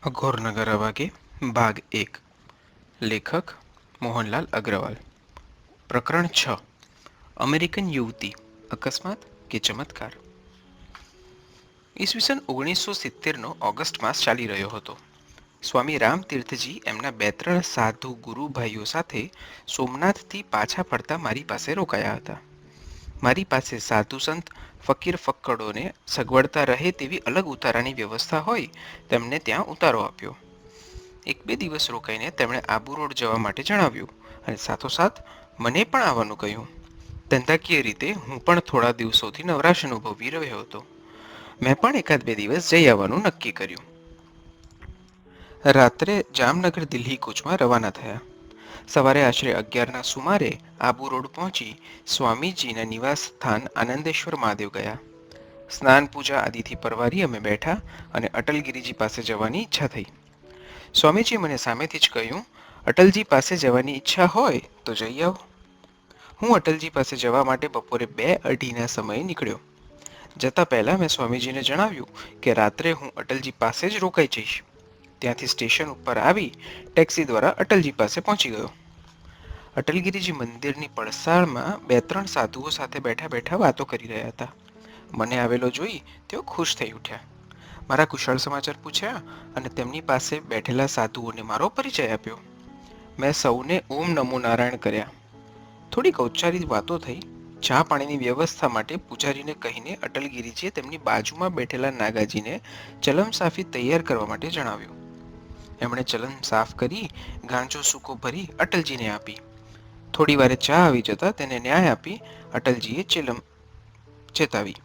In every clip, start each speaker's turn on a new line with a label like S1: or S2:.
S1: અઘોરનગર અવાગે ભાગ 1 લેખક મોહનલાલ અગ્રવાલ પ્રકરણ 6 અમેરિકન યુવતી અકસ્માત કે ચમત્કાર ઈસવીસન 1970નો ઓગસ્ટ માસ ચાલી રહ્યો હતો. સ્વામી રામતીર્થજી એમના 2-3 સાધુ ગુરુભાઈઓ સાથે સોમનાથથી પાછા ફરતા મારી પાસે રોકાયા હતા. મારી પાસે સાધુ સંત ફકીર ફક્કડોને સગવડતા રહે તેવી અલગ ઉતારાની વ્યવસ્થા હોય તેમને ત્યાં ઉતારો આપ્યો. 1-2 દિવસ રોકાઈને તેમણે આબુ રોડ જવા માટે જણાવ્યું અને સાથોસાથ મને પણ આવવાનું કહ્યું. ધંધાકીય રીતે હું પણ થોડા દિવસોથી નવરાશ અનુભવી રહ્યો હતો. મેં પણ 1-2 દિવસ જઈ આવવાનું નક્કી કર્યું. રાત્રે જામનગર દિલ્હી કોચમાં રવાના થયા. સવારે આશરે 11ના સુમારે આબુ રોડ પહોંચી સ્વામીજીના નિવાસ સ્થાન આનંદેશ્વર મહાદેવ ગયા. સ્નાન પૂજા આદિથી પરવારી અમે બેઠા અને અટલગીરીજી પાસે જવાની ઈચ્છા થઈ. સ્વામીજીએ મને સામેથી જ કહ્યું, અટલજી પાસે જવાની ઈચ્છા હોય તો જઈ આવ. હું અટલજી પાસે જવા માટે બપોરે 2:30ના સમયે નીકળ્યો. જતા પહેલા મેં સ્વામીજીને જણાવ્યું કે રાત્રે હું અટલજી પાસે જ રોકાઈ જઈશ. ત્યાંથી સ્ટેશન ઉપર આવી ટેક્સી દ્વારા અટલજી પાસે પહોંચી ગયો. અટલગીરીજી મંદિરની પડસાળમાં 2-3 સાધુઓ સાથે બેઠા બેઠા વાતો કરી રહ્યા હતા. મને આવેલો જોઈ તેઓ ખુશ થઈ ઉઠ્યા. મારા કુશળ સમાચાર પૂછ્યા અને તેમની પાસે બેઠેલા સાધુઓને મારો પરિચય આપ્યો. મેં સૌને ઓમ નમો નારાયણ કર્યા. થોડીક ઔપચારિક વાતો થઈ. ચા પાણીની વ્યવસ્થા માટે પૂજારીને કહીને અટલગીરીજીએ તેમની બાજુમાં બેઠેલા નાગાજીને ચલમ સાફી તૈયાર કરવા માટે જણાવ્યું. એમણે ચલમ સાફ કરી ગાંજો સૂકો ભરી અટલજીને આપી. થોડી વારે ચા આવી જતા તેને ન્યાય આપી અટલજીએ ચેતાવી.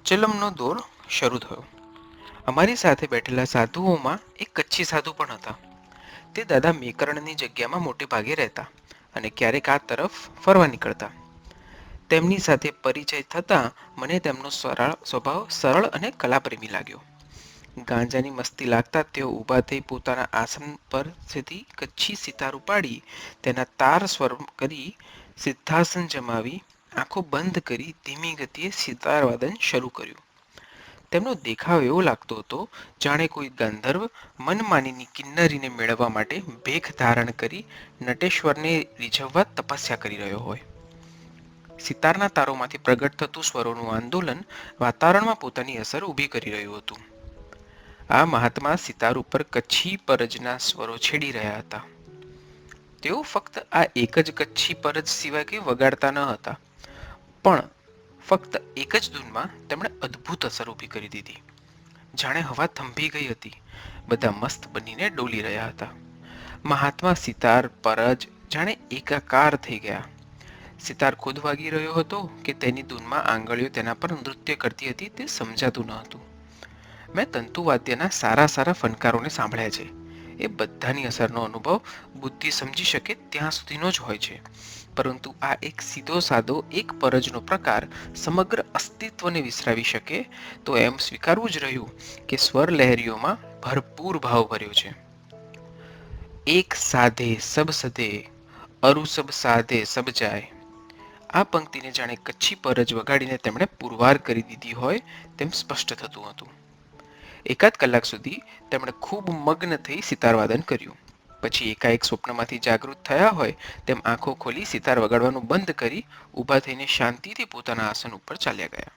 S1: ચલમનો દોર શરૂ થયો. અમારી સાથે બેઠેલા સાધુઓમાં એક કચ્છી સાધુ પણ હતા. તે દાદા મેકરણની જગ્યામાં મોટે ભાગે રહેતા અને ક્યારેક આ તરફ ફરવા નીકળતા. તેમની સાથે પરિચય થતાં મને તેમનો સ્વભાવ સરળ અને કલાપ્રેમી લાગ્યો. ગાંજાની મસ્તી લાગતા તેઓ ઊભા થઈ પોતાના આસન પરથી કચ્છી સિતાર ઉપાડી તેના તાર સ્વર કરી સિદ્ધાસન જમાવી આંખો બંધ કરી ધીમી ગતિએ સિતારવાદન શરૂ કર્યું. તેમનો દેખાવ એવો લાગતો હતો જાણે કોઈ ગંધર્વ મનમાનીની કિન્નરીને મેળવવા માટે ભેખ ધારણ કરી નટેશ્વરને રીઝવવા તપસ્યા કરી રહ્યો હોય. સિતારના તારોમાંથી પ્રગટ થતું સ્વરોનું આંદોલન વાતાવરણમાં પોતાની અસર ઊભી કરી રહ્યું હતું. આ મહાત્મા સિતાર ઉપર કચ્છી પરજના સ્વરો છેડી રહ્યા હતા. તેઓ ફક્ત આ એક જ કચ્છી પરજ સિવાય કંઈ વગાડતા ન હતા, પણ ફક્ત એક જ ધૂનમાં તેમણે અદ્ભુત અસર ઊભી કરી દીધી. જાણે હવા થંભી ગઈ હતી. બધા મસ્ત બનીને ડોલી રહ્યા હતા. મહાત્મા સિતાર પરજ જાણે એકાકાર થઈ ગયા. સિતાર ખુદ વાગી રહ્યો હતો કે તેની ધૂનમાં આંગળીઓ તેના પર નૃત્ય કરતી હતી તે સમજાતું ન હતું. મેં તંતુવાદ્યના સારા ફનકારોને સાંભળ્યા છે. એ બધાની અસરનો અનુભવ બુદ્ધિ સમજી શકે ત્યાં સુધીનો જ હોય છે. પરંતુ આ એક સીધો સાદો એક પરજનો પ્રકાર સમગ્ર અસ્તિત્વને વિસરાવી શકે તો એમ સ્વીકારવું જ રહ્યું કે સ્વર લહેરીઓમાં ભરપૂર ભાવ ભર્યો છે. એક સાધે સબ સધે, અરુ સબ સાધે સબ જાય. આ પંક્તિને જાણે કચ્છી પરજ વગાડીને તેમણે પુરવાર કરી દીધી હોય તેમ સ્પષ્ટ થતું હતું. 1 કલાક સુધી તેમણે ખૂબ મગ્ન થઈ સિતારવાદન કર્યું. પછી એકાએક સ્વપ્નમાંથી જાગૃત થયા હોય તેમ આંખો ખોલી સિતાર વગાડવાનું બંધ કરી ઊભા થઈને શાંતિથી પોતાના આસન ઉપર ચાલ્યા ગયા.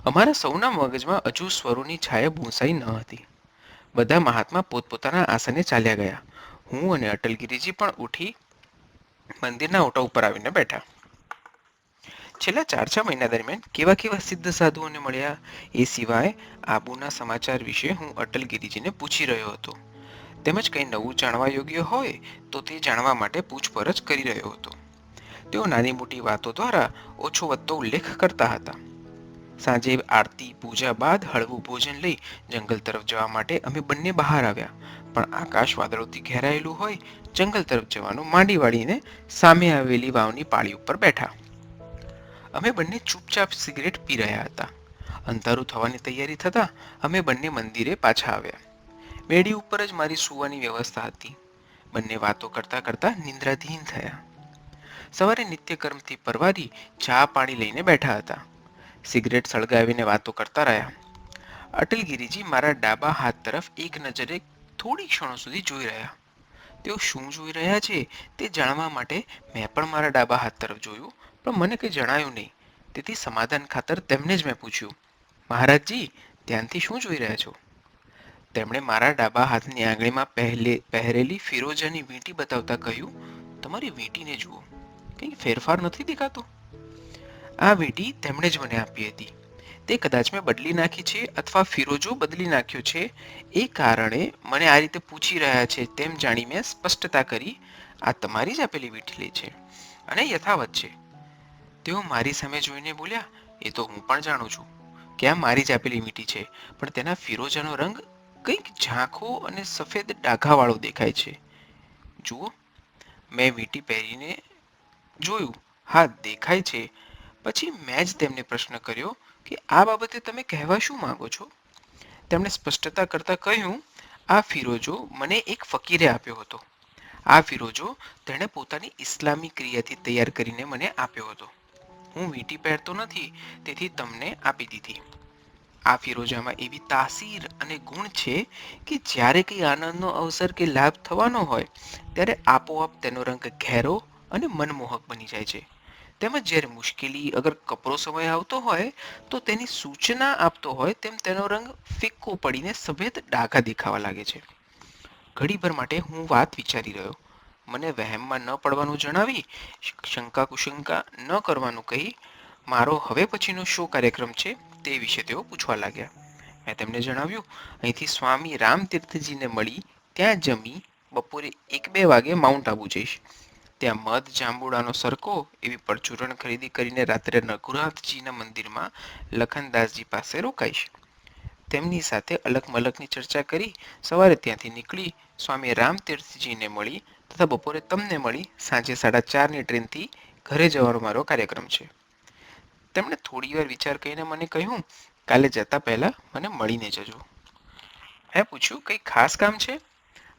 S1: અમારા સૌના મગજમાં હજુ સ્વરોની છાયા ભૂંસાઈ ન હતી. બધા મહાત્મા પોતપોતાના આસને ચાલ્યા ગયા. હું અને અટલગીરીજી પણ ઉઠી મંદિરના ઓટા ઉપર આવીને બેઠા. છેલ્લા 4-6 મહિના દરમિયાન કેવા સિદ્ધ સાધુઓને મળ્યા એ સિવાય આબુના સમાચાર વિશે હું અટલગીરીજીને પૂછી રહ્યો હતો. તેમજ કંઈ નવું જાણવા યોગ્ય હોય તો તે જાણવા માટે પૂછપરછ કરી રહ્યો હતો. તેઓ નાની મોટી વાતો દ્વારા ઓછો વધતો ઉલ્લેખ કરતા હતા. સાંજે આરતી પૂજા બાદ હળવું ભોજન લઈ જંગલ તરફ જવા માટે અમે બંને બહાર આવ્યા, પણ આકાશ વાદળોથી ઘેરાયેલું હોય જંગલ તરફ જવાનું માંડી વાળીને સામે આવેલી વાવની પાળી ઉપર બેઠા. અમે બંને ચૂપચાપ સિગરેટ પી રહ્યા હતા. અંધારું થવાની તૈયારી થતાં અમે બંને મંદિરે પાછા આવ્યા. મેડી ઉપર જ મારી સૂવાની વ્યવસ્થા હતી. બંને વાતો કરતા કરતા નિંદ્રાધીન થયા. સવારે નિત્યકર્મથી પરવારી ચા પાણી લઈને બેઠા હતા. સિગરેટ સળગાવીને વાતો કરતા રહ્યા. અટલગીરીજી મારા ડાબા હાથ તરફ એક નજરે થોડી ક્ષણો સુધી જોઈ રહ્યા. તેઓ શું જોઈ રહ્યા છે તે જાણવા માટે મેં પણ મારા ડાબા હાથ તરફ જોયું, પણ મને કંઈ જણાયું નહીં. તેથી સમાધાન ખાતર તેમને જ મેં પૂછ્યું, મહારાજજી, ધ્યાનથી શું જોઈ રહ્યા છો? તેમણે મારા ડાબા હાથની આંગળીમાં પહેરેલી ફિરોજાની વીંટી બતાવતા કહ્યું, તમારી વીંટીને જુઓ, કંઈ ફેરફાર નથી દેખાતો. આ વીંટી તેમણે જ મને આપી હતી. તે કદાચ મેં બદલી નાખી છે અથવા ફિરોજો બદલી નાખ્યો છે. એ કારણે મને આ રીતે પૂછી રહ્યા છે તેમ જાણી મેં સ્પષ્ટતા કરી, આ તમારી જ આપેલી વીંટી છે અને યથાવત છે. તેઓ મારી સામે જોઈને બોલ્યા, એ તો હું પણ જાણું છું કે આ મારી જ આપેલી વીંટી છે, પણ તેના ફિરોજાનો રંગ કંઈક ઝાંખો અને સફેદ ડાઘાવાળો દેખાય છે. જુઓ, મેં વીંટી પહેરીને જોયું. હા, દેખાય છે. પછી મેં જ તેમને પ્રશ્ન કર્યો કે આ બાબતે તમે કહેવા શું માંગો છો? તેમણે સ્પષ્ટતા કરતા કહ્યું, આ ફિરોજો મને એક ફકીરે આપ્યો હતો. આ ફિરોજો તેણે પોતાની ઇસ્લામી ક્રિયાથી તૈયાર કરીને મને આપ્યો હતો. હું વીંટી પહેરતો નથી, તેથી તમને આપી દીધી. આ ફિરોજામાં એવી તાસીર અને ગુણ છે કે જ્યારે કંઈ આનંદનો અવસર કે લાભ થવાનો હોય ત્યારે આપોઆપ તેનો રંગ ઘેરો અને મનમોહક બની જાય છે. તેમજ જ્યારે મુશ્કેલી અગર કપરો સમય આવતો હોય તો તેની સૂચના આપતો હોય તેમ તેનો રંગ ફિક્કો પડીને સફેદ ડાઘા દેખાવા લાગે છે. ઘડીભર માટે હું વાત વિચારી રહ્યો. મને વહેમમાં ન પડવાનું જણાવી, શંકા કુશંકા ન કરવાનું કહી, મારો હવે પછીનો શો કાર્યક્રમ છે તે વિશે તેઓ પૂછવા લાગ્યા. મેં તેમને જણાવ્યું, અહીંથી સ્વામી રામતીર્થજીને મળી ત્યાં જમી બપોરે 1-2 વાગે માઉન્ટ આબુ જઈશ. ત્યાં મધ જાંબુડાનો સરકો એવી પરચુરણ ખરીદી કરીને રાત્રે રઘુનાથજીના મંદિરમાં લખનદાસજી પાસે રોકાઈશ. તેમની સાથે અલગ મલકની ચર્ચા કરી સવારે ત્યાંથી નીકળી સ્વામી રામતીર્થજીને મળી તથા બપોરે તમને મળી સાંજે 4:30ની ટ્રેનથી ઘરે જવાનો મારો કાર્યક્રમ છે. તેમણે થોડીવાર વિચાર કરીને મને કહ્યું, કાલે જતા પહેલા મને મળીને જજો. મેં પૂછ્યું, કંઈ ખાસ કામ છે?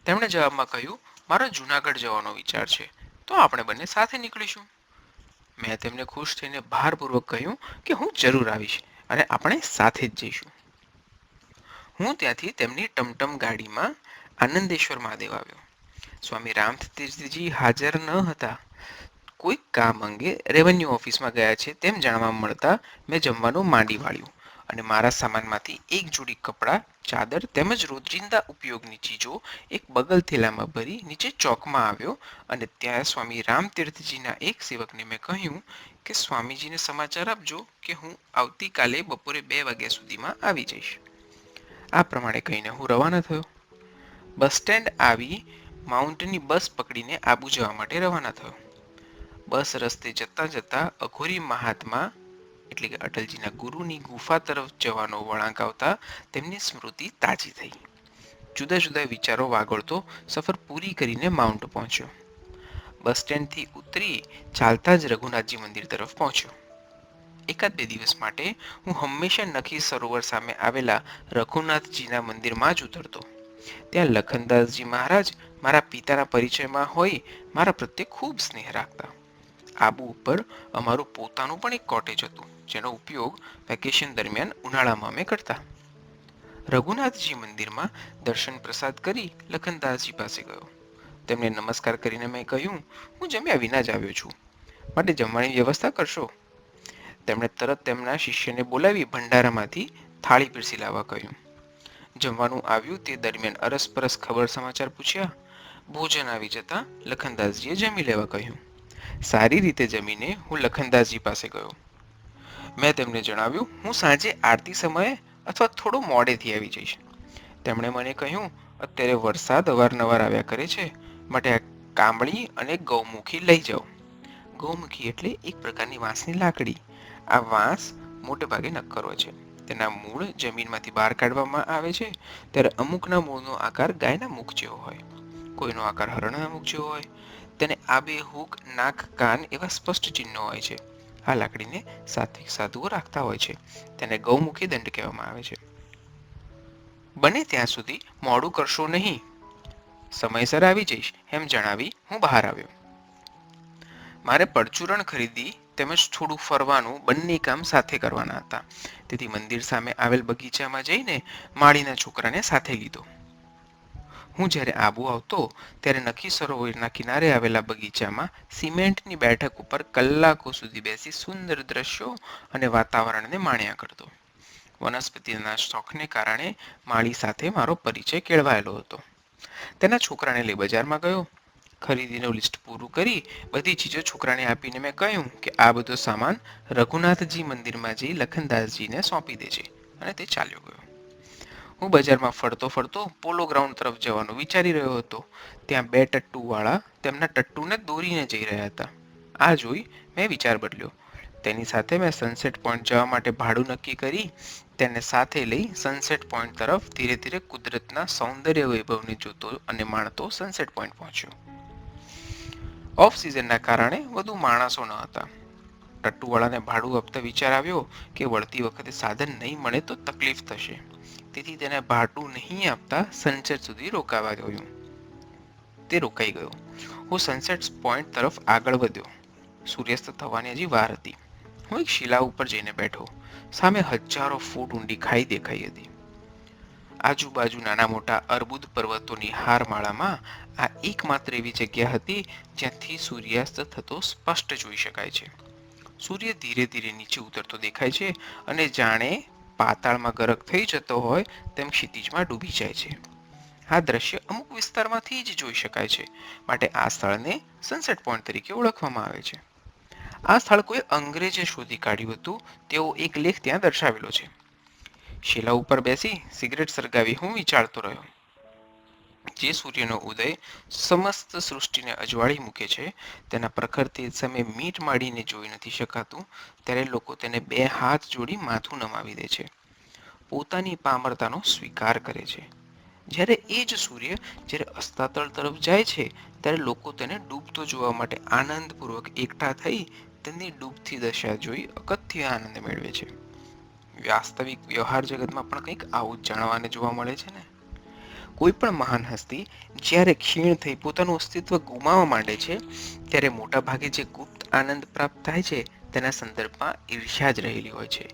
S1: તેમણે જવાબમાં કહ્યું, મારો જૂનાગઢ જવાનો વિચાર છે, તો આપણે બંને સાથે નીકળીશું. મેં તેમને ખુશ થઈને ભારપૂર્વક કહ્યું કે હું જરૂર આવીશ અને આપણે સાથે જ જઈશું. હું ત્યાંથી તેમની ટમટમ ગાડીમાં આનંદેશ્વર મહાદેવ આવ્યો. સ્વામી રામતીર્થજી હાજર ન હતા. કોઈ કામ અંગે રેવન્યુ ઓફિસમાં ગયા છે તેમ જાણવા મળતા મેં જમવાનું માંડી વાળ્યું અને મારા સામાનમાંથી એક જોડી કપડાં, ચાદર તેમજ રોજિંદા ઉપયોગની ચીજો એક બગલ થેલામાં ભરી નીચે ચોકમાં આવ્યો અને ત્યાં સ્વામી રામતીર્થજીના એક સેવકને મેં કહ્યું કે સ્વામીજીને સમાચાર આપજો કે હું આવતીકાલે બપોરે 2 વાગ્યા સુધીમાં આવી જઈશ. આ પ્રમાણે કહીને હું રવાના થયો. બસ સ્ટેન્ડ આવી માઉન્ટની બસ પકડીને આબુ જવા માટે રવાના થયો. બસ રસ્તે જતાં જતાં અઘોરી મહાત્મા એટલે કે અટલજીના ગુરુની ગુફા તરફ જવાનો વળાંક આવતા તેમની સ્મૃતિ તાજી થઈ. જુદા જુદા વિચારો વાગોળતો સફર પૂરી કરીને માઉન્ટ પહોંચ્યો. બસ સ્ટેન્ડથી ઉતરી ચાલતા જ રઘુનાથજી મંદિર તરફ પહોંચ્યો. 1-2 દિવસ માટે હું હંમેશા નખી સરોવર સામે આવેલા રઘુનાથજીના મંદિરમાં જ ઉતરતો. ત્યાં લખનદાસજી મહારાજ મારા પિતાના પરિચયમાં હોઈ મારા પ્રત્યે ખૂબ સ્નેહ રાખતા. આબુ ઉપર અમારું પોતાનું પણ એક કોટેજ હતું, જેનો ઉપયોગ વેકેશન દરમિયાન ઉનાળામાં અમે કરતા. રઘુનાથજી મંદિરમાં દર્શન પ્રસાદ કરી લખનદાસજી પાસે ગયો. તેમને નમસ્કાર કરીને મેં કહ્યું, હું જમ્યા વિના જ આવ્યો છું, માટે જમવાની વ્યવસ્થા કરશો? તેમણે તરત તેમના શિષ્યને બોલાવી ભંડારામાંથી થાળી પીરસી લાવવા કહ્યું. જમવાનું આવ્યું તે દરમિયાન અરસપરસ ખબર સમાચાર પૂછ્યા. ભોજન આવી જતા લખનદાસજીએ જમી લેવા કહ્યું. સારી રીતે જમીને હું લખનદાસજી પાસે ગયો. મેં તેમને જણાવ્યું, હું સાંજે આરતી સમયે અથવા થોડો મોડેથી આવી જઈશ. તેમણે મને કહ્યું, અત્યારે વરસાદ અવારનવાર આવ્યા કરે છે, માટે આ કામળી અને ગૌમુખી લઈ જાઓ. ગૌમુખી એટલે એક પ્રકારની વાંસની લાકડી. આ વાંસ મોટે ભાગે નક્કર હોય છે. તેના મૂળ જમીનમાંથી બહાર કાઢવામાં આવે છે ત્યારે અમુકના મૂળનો આકાર ગાયના મુખ જેવો હોય, કોઈનો આકાર હરણના મુખ જેવો હોય. તેને આબેહૂબ નાક, કાન એવા સ્પષ્ટ ચિહ્નો હોય છે. આ લાકડીને સાત્વિક સાધુઓ રાખતા હોય છે. તેને ગૌમુખી દંડ કહેવામાં આવે છે. બને ત્યાં સુધી મોડું કરશો નહીં, સમયસર આવી જઈશ એમ જણાવી હું બહાર આવ્યો. મારે પરચુરણ ખરીદી તેમજ થોડું ફરવાનું બંને કામ સાથે કરવાના હતા. તેથી મંદિર સામે આવેલ બગીચામાં જઈને માળીના છોકરાને સાથે લીધો. હું જ્યારે આબુ આવતો ત્યારે નક્કી સરોવરના કિનારે આવેલા બગીચામાં સિમેન્ટની બેઠક ઉપર કલાકો સુધી બેસી સુંદર દ્રશ્યો અને વાતાવરણને માણ્યા કરતો. વનસ્પતિના શોખને કારણે માળી સાથે મારો પરિચય કેળવાયેલો હતો. તેના છોકરાને લઈ બજારમાં ગયો. ખરીદીનું લિસ્ટ પૂરું કરી બધી ચીજો છોકરાને આપીને મેં કહ્યું કે આ બધો સામાન રઘુનાથજી મંદિરમાં જઈ લખનદાસજીને સોંપી દેજે, અને તે ચાલ્યો ગયો. હું બજારમાં ફરતો ફરતો પોલો ગ્રાઉન્ડ તરફ જવાનું વિચારી રહ્યો હતો. ત્યાં બે ટટ્ટુવાળા તેમના ટટ્ટુને દોરીને જઈ રહ્યા હતા. આ જોઈ મેં વિચાર બદલ્યો. તેની સાથે મેં સનસેટ પોઈન્ટ જવા માટે ભાડું નક્કી કરી તેને સાથે લઈ સનસેટ પોઈન્ટ તરફ ધીરે ધીરે કુદરતના સૌંદર્ય વૈભવને જોતો અને માણતો સનસેટ પોઈન્ટ પહોંચ્યો. ઓફ સિઝનના કારણે વધુ માણસો ન હતા. ટટ્ટુવાળાને ભાડું આપતા વિચાર આવ્યો કે વળતી વખતે સાધન નહીં મળે તો તકલીફ થશે. તેથી તેને ભાડું નહીં આપતા સનસેટ સુધી રોકાવા ગયું. તે રોકાઈ ગયો. હું સનસેટ પોઈન્ટ તરફ આગળ વધ્યો. સૂર્યાસ્ત થવાની હજી વાર હતી. હું એક શિલા ઉપર જઈને બેઠો. સામે હજારો ફૂટ ઊંડી ખાઈ દેખાઈ હતી. આજુબાજુ નાના મોટા અર્બુદ પર્વતોની હારમાળામાં આ એકમાત્ર એવી જગ્યા હતી જ્યાંથી સૂર્યાસ્ત થતો સ્પષ્ટ જોઈ શકાય છે. સૂર્ય ધીરે ધીરે નીચે ઉતરતો દેખાય છે અને જાણે પાતાળમાં ગરક થઈ જતો હોય તેમ ક્ષિતિજમાં ડૂબી જાય છે. આ દ્રશ્ય અમુક વિસ્તારમાંથી જ જોઈ શકાય છે, માટે આ સ્થળને સનસેટ પોઈન્ટ તરીકે ઓળખવામાં આવે છે. આ સ્થળ કોઈ અંગ્રેજે શોધી કાઢ્યું હતું તેવો એક લેખ ત્યાં દર્શાવેલો છે. શિલા ઉપર બેસી સિગરેટ સળગાવી હું વિચારતો રહ્યો. જે સૂર્યનો ઉદય સમસ્ત સૃષ્ટિને અજવાળી મૂકે છે તેના પ્રખર તેજ સામે મીટ માંડીને જોઈ નથી શકાતું, ત્યારે લોકો તેને બે હાથ જોડી માથું નમાવી દે છે, પોતાની પામરતાનો સ્વીકાર કરે છે. જ્યારે એ જ સૂર્ય જ્યારે અસ્તાતળ તરફ જાય છે ત્યારે લોકો તેને ડૂબતો જોવા માટે આનંદપૂર્વક એકઠા થઈ તેની ડૂબતી દશા જોઈ અકથ્ય આનંદ મેળવે છે. વાસ્તવિક વ્યવહાર જગતમાં પણ કંઈક આવું જ જાણવાને જોવા મળે છે ને. કોઈ પણ મહાન હસ્તી જ્યારે ક્ષીણ થઈ પોતાનું અસ્તિત્વ ગુમાવવા માંડે છે ત્યારે મોટા ભાગે જે ગુપ્ત આનંદ પ્રાપ્ત થાય છે તેના સંદર્ભમાં ઈર્ષ્યા જ રહેલી હોય છે,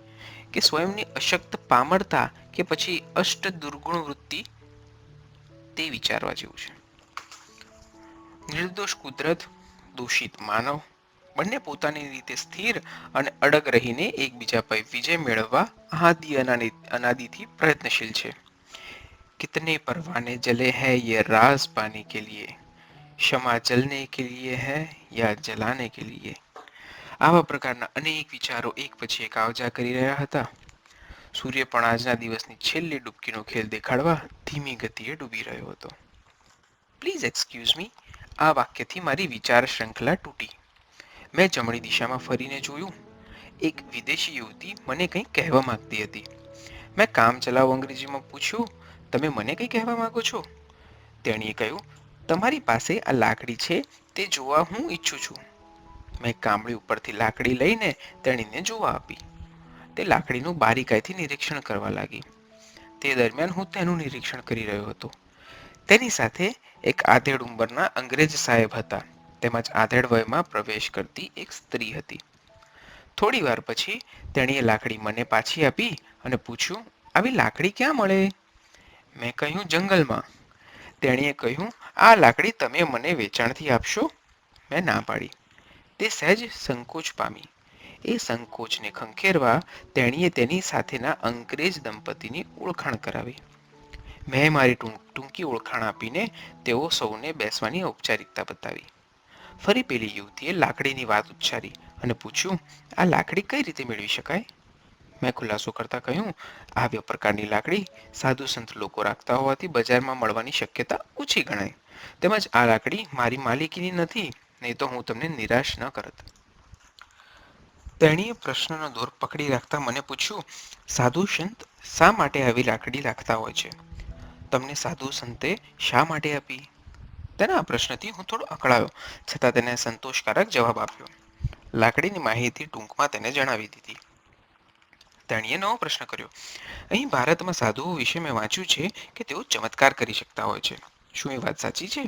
S1: કે સ્વયંની અશક્ત પામરતા કે પછી અષ્ટ દુર્ગુણ વૃત્તિ, તે વિચારવા જેવું છે. નિર્દોષ કુદરત, દૂષિત માનવ બંને પોતાની રીતે સ્થિર અને અડગ રહીને એકબીજા પર વિજય મેળવવા આદિ અનાદિથી પ્રયત્નશીલ છે. कितने परवाने जले हैं ये राज पाने के लिए, क्षमा जलने के लिए है या जलाने के लिए. આવા પ્રકારના અનેક વિચારો એક પછી એક આવજા કરી રહ્યા હતા. સૂર્ય પણ આજના દિવસની છેલ્લી ડૂબકીનો ખેલ દેખાડવા ધીમી ગતિએ ડૂબી રહ્યો હતો. પ્લીઝ એક્સક્યુઝ મી, આ વાક્યથી મારી વિચાર શ્રૃંખલા તૂટી. મેં જમણી દિશામાં ફરીને જોયું. એક વિદેશી યુવતી મને કંઈક કહેવા માંગતી હતી. મેં કામચલાઉ અંગ્રેજીમાં પૂછ્યું, તમે મને કંઈ કહેવા માંગો છો? તેણીએ કહ્યું, તમારી પાસે આ લાકડી છે તે જોવા હું ઈચ્છું છું. મેં કામળી ઉપરથી લાકડી લઈને તેણીને જોવા આપી. તે લાકડીનું બારીકાઈથી નિરીક્ષણ કરવા લાગી. તે દરમિયાન હું તેનું નિરીક્ષણ કરી રહ્યો હતો. તેની સાથે એક આધેડ ઉંમરના અંગ્રેજ સાહેબ હતા, તેમજ આધેડ વયમાં પ્રવેશ કરતી એક સ્ત્રી હતી. થોડી વાર પછી તેણીએ લાકડી મને પાછી આપી અને પૂછ્યું, આવી લાકડી ક્યાં મળે? મેં કહ્યું, જંગલમાં. તેણીએ કહ્યું, આ લાકડી તમે મને વેચાણથી આપશો? મેં ના પાડી. તે સહેજ સંકોચ પામી. એ સંકોચને ખંખેરવા તેણીએ તેની સાથેના અંગ્રેજ દંપતીની ઓળખાણ કરાવી. મેં મારી ટૂંકી ઓળખાણ આપીને તેઓ સૌને બેસવાની ઔપચારિકતા બતાવી. ફરી પેલી યુવતીએ લાકડીની વાત ઉચ્ચારી અને પૂછ્યું, આ લાકડી કઈ રીતે મેળવી શકાય? મેં ખુલાસો કરતા કહ્યું, આ પ્રકારની લાકડી સાધુ સંત લોકો રાખતા હોવાથી બજારમાં મળવાની શક્યતા ઓછી ગણાય. તેમજ આ લાકડી મારી માલિકીની નથી, નહીં તો હું તમને નિરાશ ન કરત. તેણીએ પ્રશ્નનો દોર પકડી રાખતા મને પૂછ્યું, સાધુ સંત શા માટે આવી લાકડી રાખતા હોય છે? તમને સાધુ સંતે શા માટે આપી? તેના આ પ્રશ્નથી હું થોડો અકળાયો, છતાં તેને સંતોષકારક જવાબ આપ્યો. લાકડીની માહિતી ટૂંકમાં તેને જણાવી દીધી. તેણીએ નવો પ્રશ્ન કર્યો, અહીં ભારતમાં સાધુઓ વિશે મેં વાંચ્યું છે કે તેઓ ચમત્કાર કરી શકતા હોય છે. શું એ વાત સાચી છે?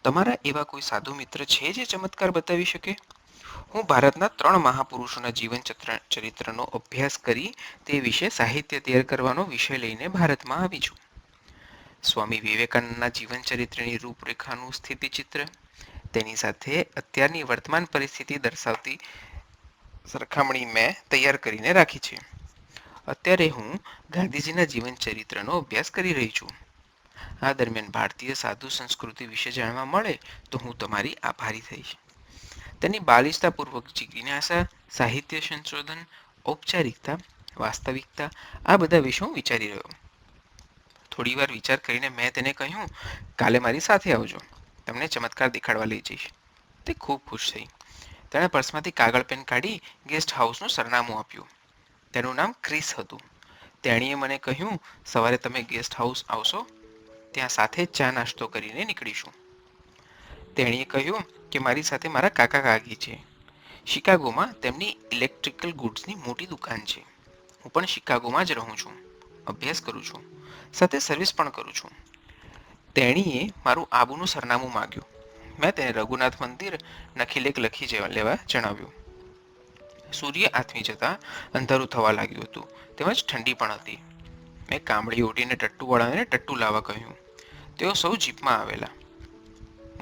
S1: તમારા એવા કોઈ સાધુ મિત્ર છે જે ચમત્કાર બતાવી શકે? હું ભારતના 3 મહાપુરુષોના જીવન ચરિત્રનો અભ્યાસ કરી તે વિશે સાહિત્ય તૈયાર કરવાનો વિષય લઈને ભારતમાં આવી છું. સ્વામી વિવેકાનંદના જીવન ચરિત્રની રૂપરેખાનું સ્થિતિચિત્ર, તેની સાથે અત્યારની વર્તમાન પરિસ્થિતિ દર્શાવતી સરખામણી મેં તૈયાર કરીને રાખી છે. અત્યારે હું ગાંધીજીના જીવન ચરિત્રનો અભ્યાસ કરી રહી છું. આ દરમિયાન ભારતીય સાધુ સંસ્કૃતિ વિશે જાણવા મળે તો હું તમારી આભારી થઈશ. તેની બાલિશતાપૂર્વક જિજ્ઞાસા, સાહિત્ય સંશોધન, ઔપચારિકતા, વાસ્તવિકતા આ બધા વિશે હું વિચારી રહ્યો. થોડી વાર વિચાર કરીને મેં તેને કહ્યું, કાલે મારી સાથે આવજો, તમને ચમત્કાર દેખાડવા લઈ જઈશ. તે ખૂબ ખુશ થઈ. તેણે પર્સમાંથી કાગળ પેન કાઢી ગેસ્ટ હાઉસનું સરનામું આપ્યું. તેનું નામ ક્રિસ હતું. તેણીએ મને કહ્યું, સવારે તમે ગેસ્ટ હાઉસ આવશો? ત્યાં સાથે જ ચા નાસ્તો કરીને નીકળીશું. તેણીએ કહ્યું કે મારી સાથે મારા કાકા કાકી છે. શિકાગોમાં તેમની ઇલેક્ટ્રિકલ ગુડ્સની મોટી દુકાન છે. હું પણ શિકાગોમાં જ રહું છું, અભ્યાસ કરું છું, સાથે સર્વિસ પણ કરું છું. તેણીએ મારું આબુનું સરનામું માગ્યું. મેં તેને રઘુનાથ મંદિર નખીલેખ લખી લેવા જણાવ્યું. સૂર્ય આથમી જતાં અંધારું થવા લાગ્યું હતું, તેમજ ઠંડી પણ હતી. મેં કામળી ઓઢીને ટટ્ટુવાળાને ટટ્ટુ લાવવા કહ્યું. તેઓ સૌ જીપમાં આવેલા.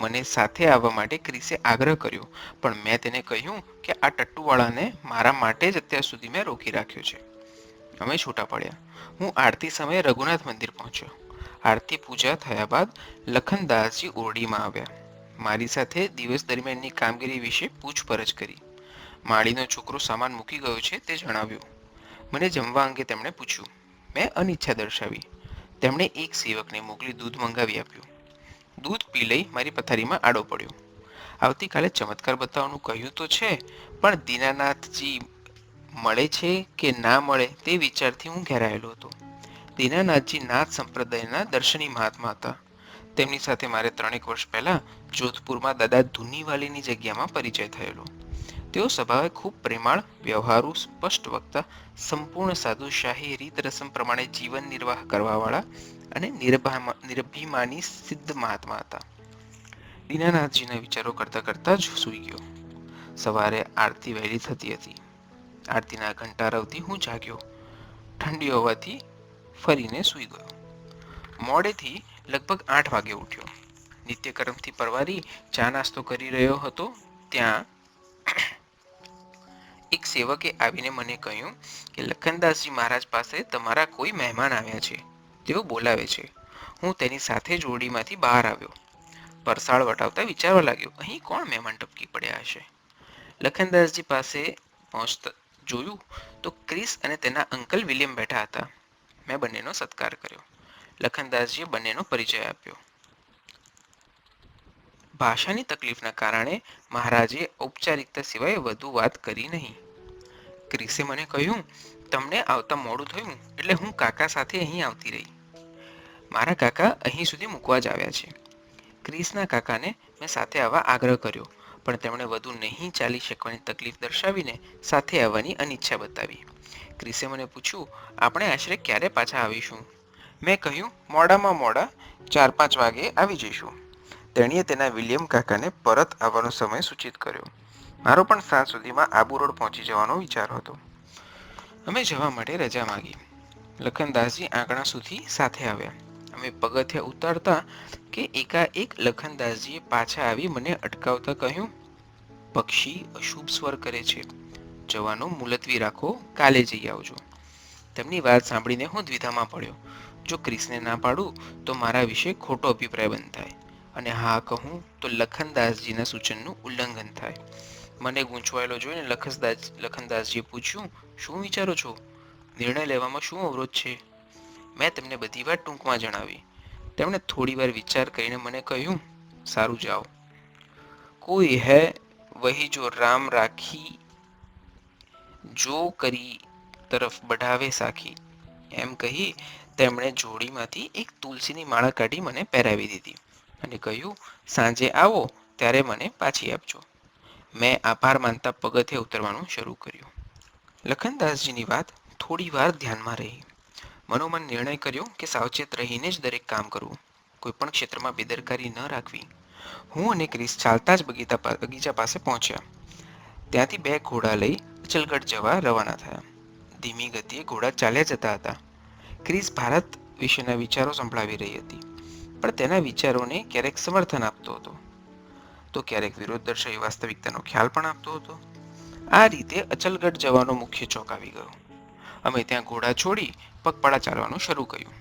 S1: મને સાથે આવવા માટે ક્રિસે આગ્રહ કર્યો, પણ મેં તેને કહ્યું કે આ ટટ્ટુવાળાને મારા માટે જ અત્યાર સુધી મેં રોકી રાખ્યો છે. અમે છૂટા પડ્યા. હું આરતી સમયે રઘુનાથ મંદિર પહોંચ્યો. આરતી પૂજા થયા બાદ લખનદાસજી ઓરડીમાં આવ્યા. મારી સાથે દિવસ દરમિયાનની કામગીરી વિશે પૂછપરછ કરી. માળીનો છોકરો સામાન મૂકી ગયો છે તે જણાવ્યું. મને જમવા અંગે તેમણે પૂછ્યું. મેં અનિચ્છા દર્શાવી. તેમણે એક સેવકને મોકલી દૂધ મંગાવી આપ્યું. દૂધ પી લઈ મારી પથારીમાં આડો પડ્યો. આવતીકાલે ચમત્કાર બતાવવાનું કહ્યું તો છે, પણ દીનાનાથજી મળે છે કે ના મળે તે વિચારથી હું ઘેરાયેલો હતો. દીનાનાથજી નાથ સંપ્રદાયના દર્શની મહાત્મા હતા. તેમની સાથે મારે 3 વર્ષ પહેલા જોધપુરમાં દાદા ધુનીવાલીની જગ્યામાં પરિચય થયેલો. તેઓ સ્વભાવે ખૂબ પ્રેમાળ, વ્યવહારુ, સ્પષ્ટ વક્તા, સંપૂર્ણ સાધુશાહી રીત રસમ પ્રમાણે જીવન નિર્વાહ કરવાવાળા અને નિરભિમાની સિદ્ધ મહાત્મા હતા. દીનાનાથજીના વિચારો કરતા કરતા જ સૂઈ ગયો. સવારે આરતી વહેલી થતી હતી. આરતીના ઘંટારવથી હું જાગ્યો. ઠંડી હોવાથી ફરીને સૂઈ ગયો. મોડેથી લગભગ 8 વાગે ઉઠ્યો. નિત્યકર્મથી પરવારી ચા નાસ્તો કરી રહ્યો હતો ત્યાં એક સેવકે આવીને મને કહ્યું કે લખનદાસજી મહારાજ પાસે તમારા કોઈ મહેમાન આવ્યા છે, તેઓ બોલાવે છે. હું તેની સાથે જ ઓરડીમાંથી બહાર આવ્યો. પરસાળ વટાવતા વિચારવા લાગ્યો, અહીં કોણ મહેમાન ટપકી પડ્યા હશે. લખનદાસજી પાસે પહોંચતા જોયું તો ક્રિસ અને તેના અંકલ વિલિયમ બેઠા હતા. મેં બંનેનો સત્કાર કર્યો. લખનદાસજીએ બંનેનો પરિચય આપ્યો. ભાષાની તકલીફના કારણે મહારાજે ઔપચારિકતા સિવાય વધુ વાત કરી નહીં. ક્રિસે મને કહ્યું, તમને આવતા મોડું થયું એટલે હું કાકા સાથે અહીં આવતી રહી. મારા કાકા અહીં સુધી મૂકવા જ આવ્યા છે. ક્રિસના કાકાને મેં સાથે આવવા આગ્રહ કર્યો, પણ તેમણે વધુ નહીં ચાલી શકવાની તકલીફ દર્શાવીને સાથે આવવાની અનિચ્છા બતાવી. ક્રિસે મને પૂછ્યું, આપણે આશરે ક્યારે પાછા આવીશું? મેં કહ્યું, મોડામાં મોડા 4-5 વાગે આવી જઈશું. તેણીએ તેના વિલિયમ કાકાને પરત આવવાનો સમય સૂચિત કર્યો. મારો પણ સાંજ સુધીમાં આબુ રોડ પહોંચી જવાનો વિચાર હતો. અમે જવા માટે રજા માંગી. લખનદાસજી આંગણા સુધી સાથે આવ્યા. અમે પગથિયા ઉતારતા કે એકાએક લખનદાસજીએ પાછા આવી મને અટકાવતા કહ્યું, પક્ષી અશુભ સ્વર કરે છે, જવાનો મુલતવી રાખો, કાલે જઈ આવજો. તેમની વાત સાંભળીને હું દ્વિધામાં પડ્યો. જો ક્રિસને ના પાડું તો મારા વિશે ખોટો અભિપ્રાય બંધાય, અને હા કહું તો લખનદાસજીના સૂચનનું ઉલ્લંઘન થાય. મને ગૂંચવાયેલો જોઈને લખનદાસજીએ પૂછ્યું, શું વિચારો છો? નિર્ણય લેવામાં શું અવરોધ છે? મેં તેમને બધી વાત ટૂંકમાં જણાવી. તેમણે થોડી વાર વિચાર કરીને મને કહ્યું, સારું જાઓ. કોઈ હૈ વહી જો રામ રાખી, જો કરી તરફ બઢાવે સાખી. એમ કહી તેમણે જોડીમાંથી એક તુલસીની માળા કાઢી મને પહેરાવી દીધી અને કહ્યું, સાંજે આવો ત્યારે મને પાછી આપજો. મેં આભાર માનતા પગથિયે ઉતરવાનું શરૂ કર્યું. લખનદાસજીની વાત થોડી વાર ધ્યાનમાં રહી. મનોમન નિર્ણય કર્યો કે સાવચેત રહીને જ દરેક કામ કરવું, કોઈ પણ ક્ષેત્રમાં બેદરકારી ન રાખવી. હું અને ક્રિસ ચાલતા જ બગીચા પાસે પહોંચ્યા. ત્યાંથી 2 ઘોડા લઈ અચલગઢ જવા રવાના થયા. ધીમી ગતિએ ઘોડા ચાલ્યા જતા હતા. ક્રિસ ભારત વિશેના વિચારો સંભળાવી રહી હતી, પણ તેના વિચારોને ક્યારેક સમર્થન આપતો હતો, તો ક્યારેક વિરોધ દર્શાવી વાસ્તવિકતાનો ખ્યાલ પણ આપતો હતો. આ રીતે અચલગઢ જવાનો મુખ્ય ચોક આવી ગયો. અમે ત્યાં ઘોડા છોડી પગપાળા ચાલવાનું શરૂ કર્યું.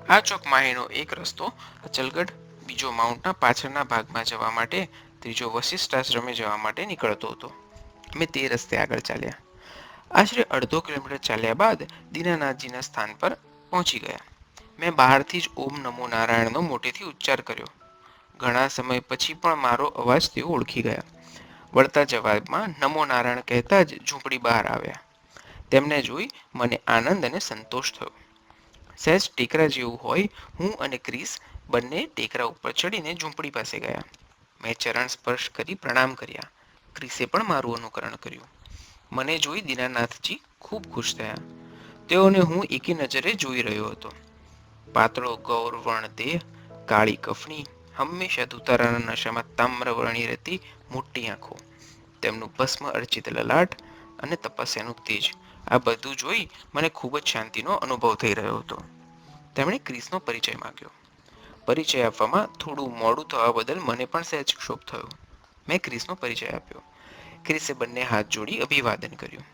S1: આ ચોક માહીનો એક રસ્તો અચલગઢ, બીજો માઉન્ટના પાછળના ભાગમાં જવા માટે, ત્રીજો વશિષ્ઠ આશ્રમે જવા માટે નીકળતો હતો. અમે તે રસ્તે આગળ ચાલ્યા. આશરે અડધો કિલોમીટર ચાલ્યા બાદ દીનાનાથજીના સ્થાન પર પહોંચી ગયા. મેં બહારથી જ ઓમ નમો નારાયણનો મોટેથી ઉચ્ચાર કર્યો. ઘણા સમય પછી પણ મારો અવાજ તેઓ ઓળખી ગયા. વળતા જવાબમાં નમો નારાયણ કહેતા જ ઝૂંપડી બહાર આવ્યા. તેમને જોઈ મને આનંદ અને સંતોષ થયો. સહેજ ટેકરા જેવું હોય, હું અને ક્રિસ બંને ટેકરા ઉપર ચડીને ઝૂંપડી પાસે ગયા. મેં ચરણ સ્પર્શ કરી પ્રણામ કર્યા. ક્રિસે પણ મારું અનુકરણ કર્યું. મને જોઈ દીનાનાથજી ખૂબ ખુશ થયા. તેઓને હું એકી નજરે જોઈ રહ્યો હતો. પાતળો ગૌરવર્ણ દેહ, કાળી કફણી, હંમેશા ધુતારાના નશામાં તામ્રવર્ણી રહેતી મોટી આંખો, તેમનું ભસ્મ અર્ચિત લલાટ અને તપસ્યાનું તેજ, આ બધું જોઈ મને ખૂબ જ શાંતિનો અનુભવ થઈ રહ્યો હતો. તેમણે ક્રિસનો પરિચય માંગ્યો. પરિચય આપવામાં થોડું મોડું થવા બદલ મને પણ સહેજ ક્ષોભ થયો. મેં ક્રિસનો પરિચય આપ્યો. ક્રિસે બંને હાથ જોડી અભિવાદન કર્યું.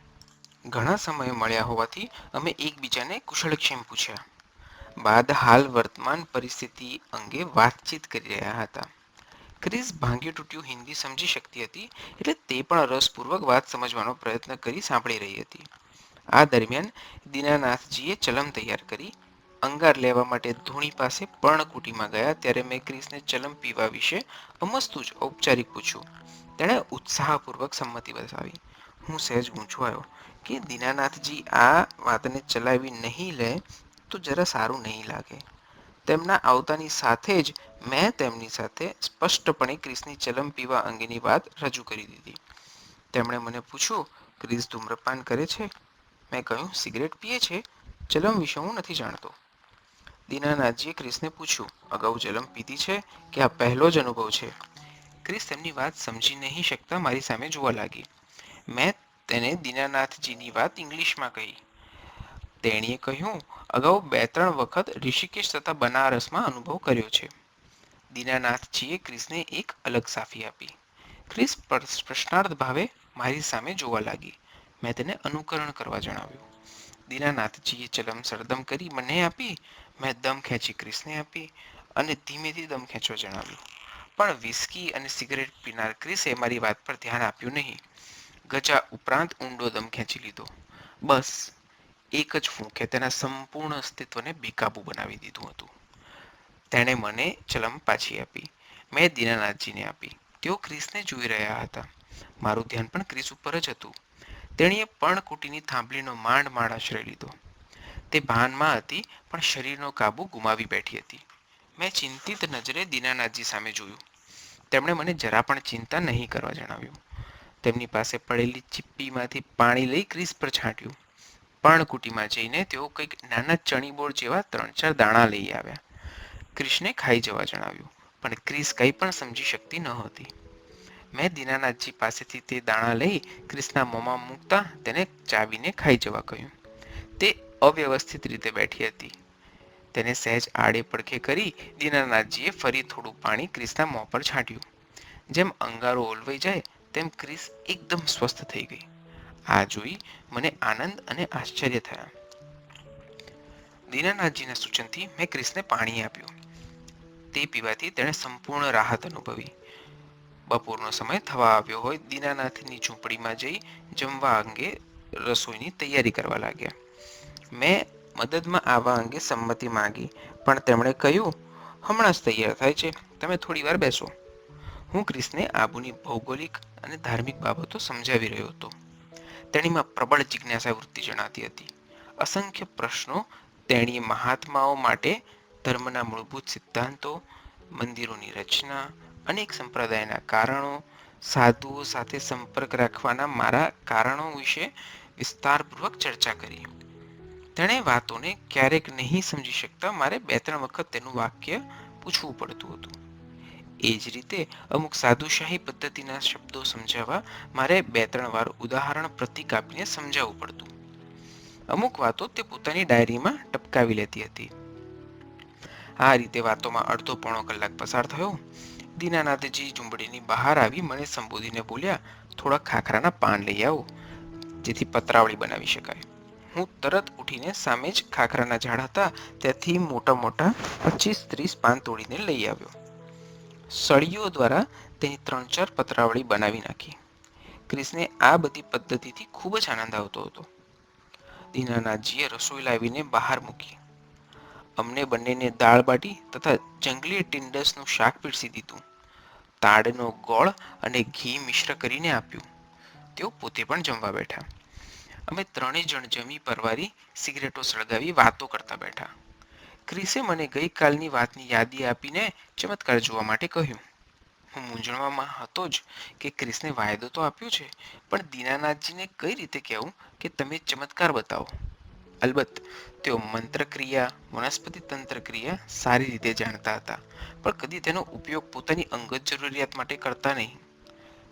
S1: ઘણા સમય મળ્યા હોવાથી અમે એકબીજાને કુશળક્ષેમ પૂછ્યા બાદ હાલ વર્તમાન પરિસ્થિતિ અંગે વાતચીત કરી રહ્યા હતા. ક્રિસ ભાંગ્યું તૂટ્યું હિન્દી સમજી શકતી હતી, એટલે તે પણ રસપૂર્વક વાત સમજવાનો પ્રયત્ન કરી સાંભળી રહી હતી. આ દરમિયાન દીનાનાથજીએ ચલમ તૈયાર કરી. અંગાર લેવા માટે ધૂણી પાસે પર્ણકુટીમાં ગયા ત્યારે મેં ક્રિસને ચલમ પીવા વિશે અમસ્તું જ ઔપચારિક પૂછ્યું. તેણે ઉત્સાહપૂર્વક સંમતિ બતાવી. હું સહેજ ગૂંચવાયો કે દીનાનાથજી આ વાતને ચલાવી નહીં લે તો જરા સારું નહીં લાગે. તેમના આવતાની સાથે જ મેં તેમની સાથે સ્પષ્ટપણે ક્રિસની ચલમ પીવા અંગેની વાત રજૂ કરી દીધી. તેમણે મને પૂછ્યું, ક્રિસ ધૂમ્રપાન કરે છે? મેં કહ્યું, સિગરેટ પીએ છે. ચલમ વિશે હું નથી જાણતો. દીનાનાથજીએ ક્રિસને પૂછ્યું, અગાઉ ચલમ પીધી છે કે આ પહેલો જ અનુભવ છે? ક્રિસ તેમની વાત સમજી નહીં શકતા મારી સામે જોવા લાગી. મેં તેને દીનાનાથજીની વાત ઇંગ્લિશમાં કહી. તેણીએ કહ્યું, અગાઉ 2-3 વખત ઋષિકેશ તથા બનારસમાં અનુભવ કર્યો છે. દીનાનાથજીએ ક્રિસને એક અલગ સાફી આપી. ક્રિસ પ્રશ્નાર્થ ભાવે મારી સામે જોવા લાગી. મેં તેને અનુકરણ કરવા જણાવ્યું. દીનાનાથજીએ ચલમ સરદમ કરી મને આપી. મેં દમ ખેંચી ક્રિસને આપી અને ધીમેથી દમ ખેંચવા જણાવ્યું. પણ વિસ્કી અને સિગરેટ પીનાર ક્રિસે મારી વાત પર ધ્યાન આપ્યું નહીં. ગજા ઉપરાંત ઊંડો દમ ખેંચી લીધો. બસ એક જ ફૂંકે તેના સંપૂર્ણ અસ્તિત્વને બેકાબૂ બનાવી દીધું હતું. તેણે મને ચલમ પાછી આપી. મેં દીનાનાથજીને આપી. તેઓ ક્રિસને જોઈ રહ્યા હતા. મારું ધ્યાન પણ ક્રિસ ઉપર જ હતું. તેણીએ પર્ણકુટીની થાંભલીનો માંડ આશ્રય લીધો. તે ભાનમાં હતી, પણ શરીરનો કાબુ ગુમાવી બેઠી હતી. મેં ચિંતિત નજરે દીનાનાથજી સામે જોયું. તેમણે મને જરા પણ ચિંતા નહીં કરવા જણાવ્યું. તેમની પાસે પડેલી ચિપ્પીમાંથી પાણી લઈ ક્રિસ પર છાંટ્યું. પર્ણકુટીમાં જઈને તેઓ કંઈક નાના ચણીબોળ જેવા 3-4 દાણા લઈ આવ્યા. ક્રિસને ખાઈ જવા જણાવ્યું, પણ ક્રિસ કંઈ પણ સમજી શકતી નહોતી. મેં દીનાનાથજી પાસેથી તે દાણા લઈ ક્રિસના મોંમાં મૂકતા તેને ચાવીને ખાઈ જવા કહ્યું. તે અવ્યવસ્થિત રીતે બેઠી હતી. તેને સહેજ આડે પડખે કરી દીનાનાથજીએ ફરી થોડું પાણી ક્રિસના મોં પર છાંટ્યું. જેમ અંગારો ઓલવાઈ જાય તેમ ક્રિસ એકદમ સ્વસ્થ થઈ ગઈ. આ જોઈ મને આનંદ અને આશ્ચર્ય થયા. દીનાનાથજીના સૂચનથી મેં ક્રિસને પાણી આપ્યું. તે પીવાથી તેણે સંપૂર્ણ રાહત અનુભવી. બપોરનો સમય થવા આવ્યો હોય દીનાનાથની ઝૂંપડીમાં જઈ જમવા અંગે રસોઈની તૈયારી કરવા લાગ્યા. મેં મદદમાં આવવા અંગે સંમતિ માંગી, પણ તેમણે કહ્યું, હમણાં જ તૈયાર થાય છે, તમે થોડી વાર બેસો. હું ક્રિસને આબુની ભૌગોલિક અને ધાર્મિક બાબતો સમજાવી રહ્યો હતો. તેણીમાં પ્રબળ જિજ્ઞાસા વૃત્તિ જણાતી હતી. અસંખ્ય પ્રશ્નો તેણીએ મહાત્માઓ માટે ધર્મના મૂળભૂત સિદ્ધાંતો, મંદિરોની રચના, અનેક સંપ્રદાયના કારણો, સાધુઓ સાથે સંપર્ક રાખવાના મારા કારણો વિશે વિસ્તારપૂર્વક ચર્ચા કરી. તેણે વાતોને ક્યારેક નહીં સમજી શકતા મારે 2-3 વખત તેનું વાક્ય પૂછવું પડતું હતું. એ જ રીતે અમુક સાધુશાહી પદ્ધતિના શબ્દો સમજાવવા મારે 2-3 વાર ઉદાહરણ પ્રતીક આપીને સમજાવવું પડતું. અમુક વાતો તે પોતાની ડાયરીમાં ટપકાવી લેતી હતી. આ રીતે વાતોમાં અડધો પોણો કલાક પસાર થયો. દીનાનાથજી ઝૂંપડીની બહાર આવી મને સંબોધીને બોલ્યા, થોડા ખાખરાના પાન લઈ આવો, જેથી પતરાવળી બનાવી શકાય. હું તરત ઉઠીને સામે જ ખાખરાના ઝાડ હતા ત્યાંથી મોટા મોટા 25-30 પાન તોડીને લઈ આવ્યો. સળીઓ દ્વારા તેની 3-4 પતરાવળી બનાવી નાખી. ક્રિસને આ બધી પદ્ધતિથી ખૂબ જ આનંદ આવતો હતો. દીનાનાથજીએ રસોઈ લાવીને બહાર મૂકી. અમને બંનેને દાળ બાટી તથા જંગલી ટિંડસનું શાક પીરસી દીધું. તાડનો ગોળ અને ઘી મિશ્ર કરીને આપ્યું. તેઓ પોતે પણ જમવા બેઠા. અમે 3 જણ જમી પરવારી સિગરેટો સળગાવી વાતો કરતા બેઠા. ક્રિસે મને ગઈકાલની વાતની યાદી આપીને ચમત્કાર જોવા માટે કહ્યું. હું મૂંઝવણમાં હતો જ કે ક્રિસને વાયદો તો આપ્યો છે, પણ દીનાનાથજીને કઈ રીતે કહેવું કે તમે ચમત્કાર બતાવો. અલબત્ત તેઓ મંત્રક્રિયા, વનસ્પતિ તંત્રક્રિયા સારી રીતે જાણતા હતા, પણ કદી તેનો ઉપયોગ પોતાની અંગત જરૂરિયાત માટે કરતા નહીં.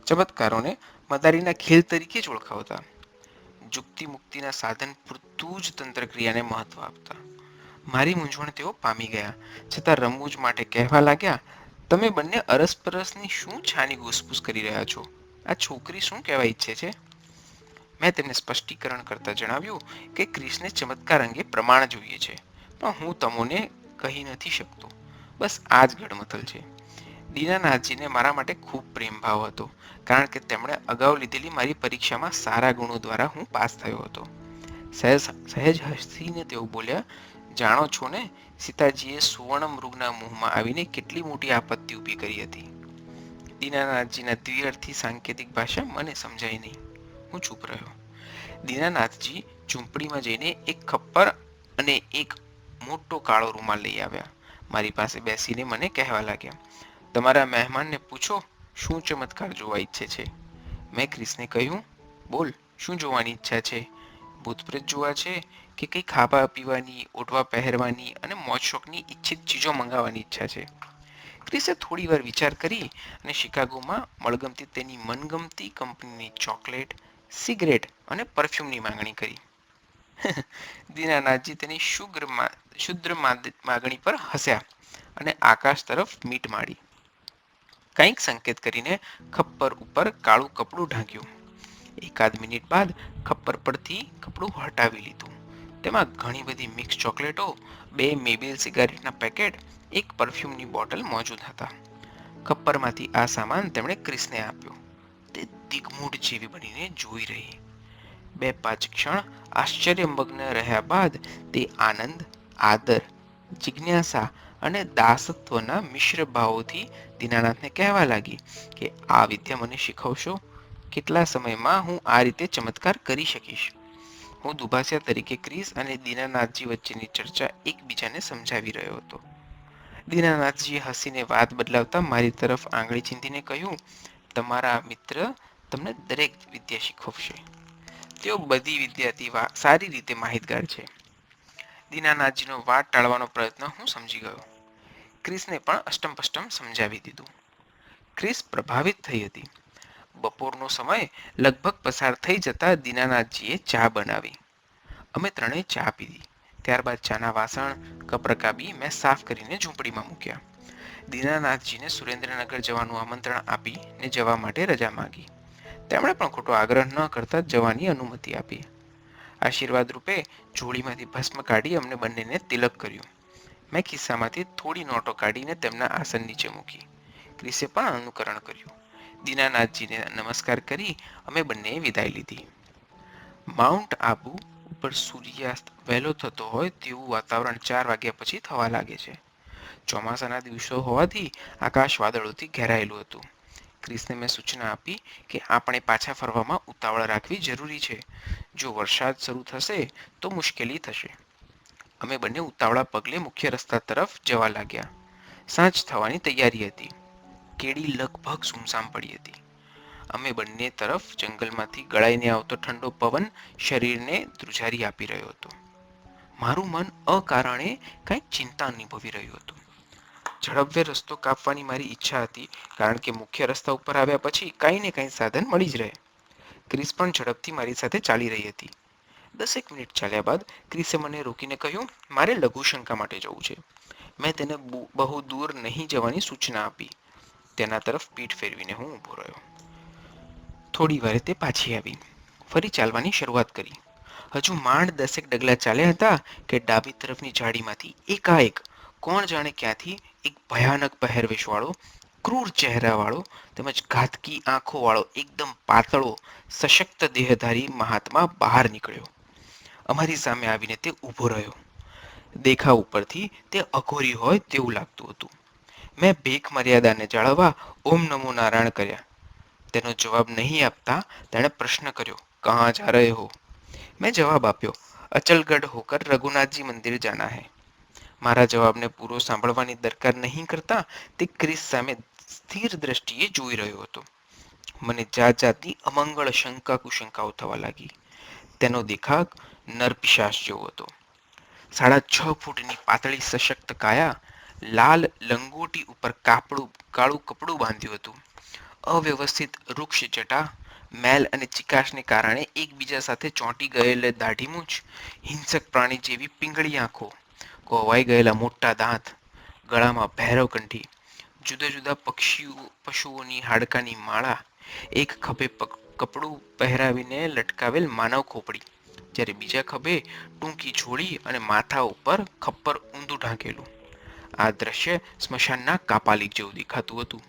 S1: ચમત્કારોને મદારીના ખેલ તરીકે જ ઓળખાવતા. જુક્તિ મુક્તિના સાધન પૂરતું જ તંત્રક્રિયાને મહત્વ આપતા. મારી મૂંઝવણ તેઓ પામી ગયા, છતાં રમૂજ માટે કહેવા લાગ્યા, તમે બંને અરસપરસની શું છાની ઘૂસપૂસ કરી રહ્યા છો? આ છોકરી શું કહેવા ઈચ્છે છે? મેં તેમને સ્પષ્ટીકરણ કરતા જણાવ્યું કે ક્રિસને ચમત્કાર અંગે પ્રમાણ જોઈએ છે, પણ હું તમોને કહી નથી શકતો. બસ આ જ ગડમથલ છે. દીનાનાથજીને મારા માટે ખૂબ પ્રેમ ભાવ હતો, કારણ કે તેમણે અગાઉ લીધેલી મારી પરીક્ષામાં સારા ગુણો દ્વારા હું પાસ થયો હતો. સહેજ હસીને તેઓ બોલ્યા, જાણો છો ને, સીતાજીએ સુવર્ણ મૃગના મુખમાં આવીને કેટલી મોટી આપત્તિ ઊભી કરી હતી. દીનાનાથજીના દ્વિઅર્થી સાંકેતિક ભાષા મને સમજાય નહીં. હું ચૂપ રહ્યો. દીનાનાથજી ઝૂંપડીમાં જઈને એક ખપ્પર અને એક મોટો કાળો રૂમાલ લઈ આવ્યા. મારી પાસે બેસીને મને કહેવા લાગ્યા, તમારા મહેમાનને પૂછો શું ચમત્કાર જોવા ઈચ્છે છે. મેં ક્રિસને કહ્યું, બોલ, શું જોવાની ઈચ્છા છે? ભૂતપ્રેત જોવા છે કે કંઈ ખાવા પીવાની, ઓઢવા પહેરવાની અને મોજ શોખની ઈચ્છિત ચીજો મંગાવવાની ઈચ્છા છે? ક્રિસે થોડી વાર વિચાર કરી અને શિકાગોમાં મળગમતી તેની મનગમતી કંપનીની ચોકલેટ, સિગરેટ અને પરફ્યુમની માંગણી કરી. દીનાનાથજી તેની શુદ્ર માગણી પર હસ્યા અને આકાશ તરફ મીટ માડી. કંઈક સંકેત કરીને ખપ્પર ઉપર કાળું કપડું ઢાંક્યું. એકાદ મિનિટ બાદ ખપ્પર પરથી કપડું હટાવી લીધું. તેમાં ઘણી બધી મિક્સ ચોકલેટો, 2 મેબેલ સિગારેટના પેકેટ, એક પરફ્યુમની બોટલ મોજૂદ હતા. ખપ્પરમાંથી આ સામાન તેમણે ક્રિસને આપ્યો. તે દિગ્મૂઢ જેવી બનીને જોઈ રહી. 2-5 ક્ષણ આશ્ચર્યમગ્ન રહ્યા બાદ તે આનંદ, આદર, જિજ્ઞાસા અને દાસત્વના મિશ્ર ભાવોથી દીનાનાથને કહેવા લાગી કે આ વિદ્યા મને શીખવશો? કેટલા સમયમાં હું આ રીતે ચમત્કાર કરી શકીશ? હું દુભાસિયા તરીકે ક્રિસ અને દીનાનાથજી વચ્ચેની ચર્ચા એકબીજાને સમજાવી રહ્યો હતો. દીનાનાથજીએ હસીને વાત બદલાવતા મારી તરફ આંગળી ચીંધીને કહ્યું, તમારા મિત્ર તમને દરેક વિદ્યા શીખવશે. તેઓ બધી વિદ્યાથી સારી રીતે માહિતગાર છે. દીનાનાથજીનો વાદ ટાળવાનો પ્રયત્ન હું સમજી ગયો. ક્રિસને પણ અષ્ટમ સમજાવી દીધું. ક્રિસ પ્રભાવિત થઈ હતી. બપોરનો સમય લગભગ પસાર થઈ જતા દીનાનાથજીએ ચા બનાવી. અમે 3 ચા પીધી. ત્યારબાદ ચાના વાસણ, કપ રકાબી મેં સાફ કરીને ઝૂંપડીમાં મૂક્યા. દીનાનાથજીને સુરેન્દ્રનગર જવાનું આમંત્રણ આપીને જવા માટે રજા માંગી. તેમણે પણ ખોટો આગ્રહ ન કરતા જવાની અનુમતિ આપી. આશીર્વાદ રૂપે જોડીમાંથી ભસ્મ કાઢી અમને બંનેને તિલક કર્યું. મેં ખિસ્સામાંથી થોડી નોટો કાઢીને તેમના આસન નીચે મૂકી. ક્રિસે પણ અનુકરણ કર્યું. દીનાનાથજીને નમસ્કાર કરી અમે બંનેએ વિદાય લીધી. માઉન્ટ આબુ ઉપર સૂર્યાસ્ત વહેલો થતો હોય તેવું વાતાવરણ 4 વાગ્યા પછી થવા લાગે છે. ચોમાસાના દિવસો હોવાથી આકાશ વાદળોથી ઘેરાયેલું હતું. ક્રિસને મેં સૂચના આપી કે આપણે પાછા ફરવામાં ઉતાવળ રાખવી જરૂરી છે. જો વરસાદ શરૂ થશે તો મુશ્કેલી થશે. અમે બંને ઉતાવળા પગલે મુખ્ય રસ્તા તરફ જવા લાગ્યા. સાંજ થવાની તૈયારી હતી. કેડી લગભગ સૂમસામ પડી હતી. અમે બંને તરફ જંગલમાંથી ગળાઈને આવતો ઠંડો પવન શરીરને ધ્રુજારી આપી રહ્યો હતો. મારું મન અકારણે કંઈક ચિંતા અનુભવી રહ્યું હતું. ઝડપભેર રસ્તો કાપવાની મારી ઈચ્છા હતી, કારણ કે મુખ્ય રસ્તા ઉપર આવ્યા પછી કાંઈ ને કાંઈ સાધન મળી જ રહે. ક્રિસ પણ ઝડપથી મારી સાથે ચાલી રહી હતી. 10 મિનિટ ચાલ્યા બાદ ક્રિસે મને રોકીને કહ્યું, મારે લઘુશંકા માટે જવું છે. મેં તેને બહુ દૂર નહીં જવાની સૂચના આપી. તેના તરફ પીઠ ફેરવીને હું ઊભો રહ્યો. થોડી વારે તે પાછી આવી, ફરી ચાલવાની શરૂઆત કરી. હજુ માંડ 10 ડગલા ચાલ્યા હતા કે ડાબી તરફની ઝાડીમાંથી એકાએક કોણ જાણે ક્યાંથી એક ભયાનક પહેરવેશવાળો, ક્રૂર ચહેરાવાળો તેમજ ઘાતકી આંખોવાળો એકદમ પાતળો, સશક્ત દેહધારી મહાત્મા બહાર નીકળ્યો. અમારી સામે આવીને તે ઊભો રહ્યો. દેખાવ ઉપરથી તે અઘોરી હોય તેવું લાગતું હતું. મેં ભીખ મર્યાદાને જાળવવા ઓમ નમો નારાયણ કર્યા. તેનો જવાબ નહીં આપતા તેણે પ્રશ્ન કર્યો, કહા જા રહે હો? મેં જવાબ આપ્યો, અચલગઢ હોકર રઘુનાથજી મંદિર જાના હૈ. મારા જવાબને પૂરો સાંભળવાની દરકાર નહીં કરતા તે ક્રિસ સામે સ્થિર દ્રષ્ટિએ જોઈ રહ્યો હતો. મને જાત જાતની અમંગળ શંકા કુશંકાઓ થવા લાગી. તેનો દેખાવ નરપિશાચ જેવો હતો. 6.5 ફૂટની પાતળી સશક્ત કાયા, લાલ લંગોટી ઉપર કાળું કપડું બાંધ્યું હતું. અવ્યવસ્થિત વૃક્ષ જટા, મેલ અને ચિકાશને કારણે એકબીજા સાથે ચોંટી ગયેલ દાઢીમૂછ, હિંસક પ્રાણી જેવી પીંગળી આંખો, કોવાઈ ગયેલા મોટા દાંત, ગળામાં ભૈરવકંઠી, જુદા જુદા પશુઓની હાડકાની માળા, એક ખભે કપડું પહેરાવીને લટકાવેલ માનવ ખોપડી, જ્યારે બીજા ખભે ટૂંકી જોડી અને માથા ઉપર ખપ્પર ઊંધું ઢાંકેલું. આ દ્રશ્ય સ્મશાનના કાપાલિક જેવું દેખાતું હતું.